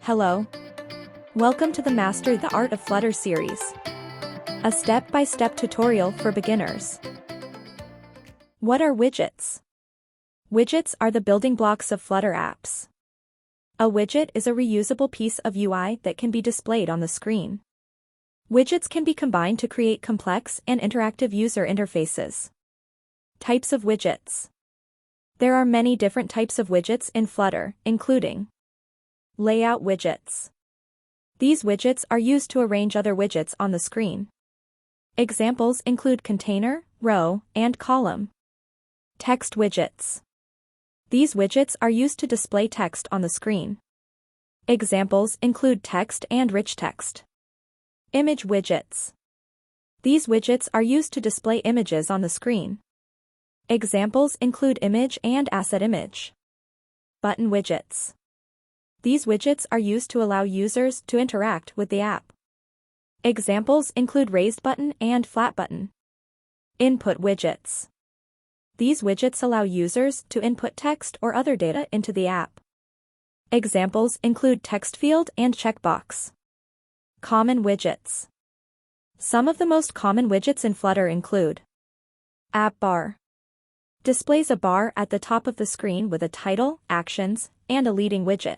Hello. Welcome to the Master the Art of Flutter series. A step-by-step tutorial for beginners. What are widgets? Widgets are the building blocks of Flutter apps. A widget is a reusable piece of UI that can be displayed on the screen. Widgets can be combined to create complex and interactive user interfaces. Types of widgets. There are many different types of widgets in Flutter, including layout widgets. These widgets are used to arrange other widgets on the screen. Examples include container, row, and column. Text widgets. These widgets are used to display text on the screen. Examples include text and rich text. Image widgets. These widgets are used to display images on the screen. Examples include image and asset image. Button widgets. These widgets are used to allow users to interact with the app. Examples include raised button and flat button. Input widgets. These widgets allow users to input text or other data into the app. Examples include text field and checkbox. Common widgets. Some of the most common widgets in Flutter include app bar. Displays a bar at the top of the screen with a title, actions, and a leading widget.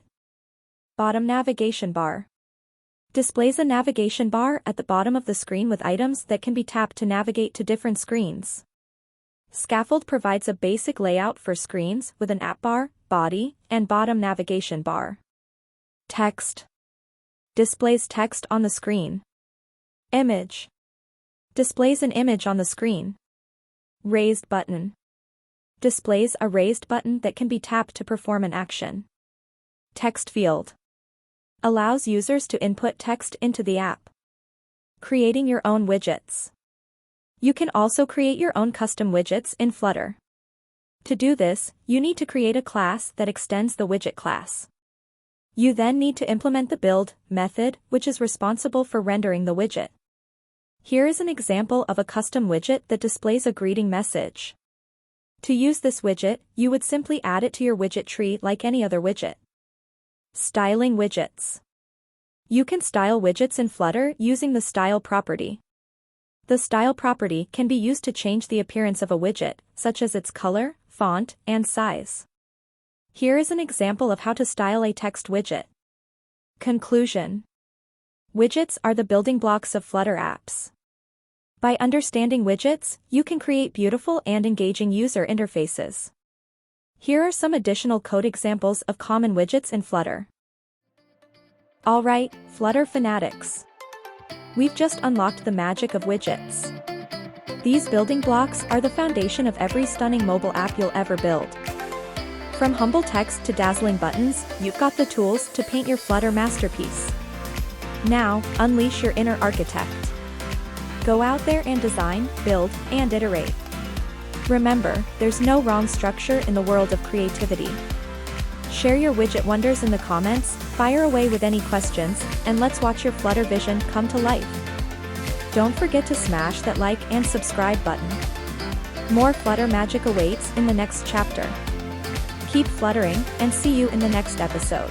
Bottom navigation bar. Displays a navigation bar at the bottom of the screen with items that can be tapped to navigate to different screens. Scaffold provides a basic layout for screens with an app bar, body, and bottom navigation bar. Text. Displays text on the screen. Image. Displays an image on the screen. Raised button. Displays a raised button that can be tapped to perform an action. Text field. Allows users to input text into the app. Creating your own widgets. You can also create your own custom widgets in Flutter. To do this, you need to create a class that extends the widget class. You then need to implement the build method, which is responsible for rendering the widget. Here is an example of a custom widget that displays a greeting message. To use this widget, you would simply add it to your widget tree like any other widget. Styling widgets. You can style widgets in Flutter using the style property. The style property can be used to change the appearance of a widget, such as its color, font, and size. Here is an example of how to style a text widget. Conclusion. Widgets are the building blocks of Flutter apps. By understanding widgets, you can create beautiful and engaging user interfaces. Here are some additional code examples of common widgets in Flutter. Alright, Flutter fanatics. We've just unlocked the magic of widgets. These building blocks are the foundation of every stunning mobile app you'll ever build. From humble text to dazzling buttons, you've got the tools to paint your Flutter masterpiece. Now, unleash your inner architect. Go out there and design, build, and iterate. Remember, there's no wrong structure in the world of creativity. Share your widget wonders in the comments, fire away with any questions, and let's watch your Flutter vision come to life. Don't forget to smash that like and subscribe button. More Flutter magic awaits in the next chapter. Keep fluttering, and see you in the next episode.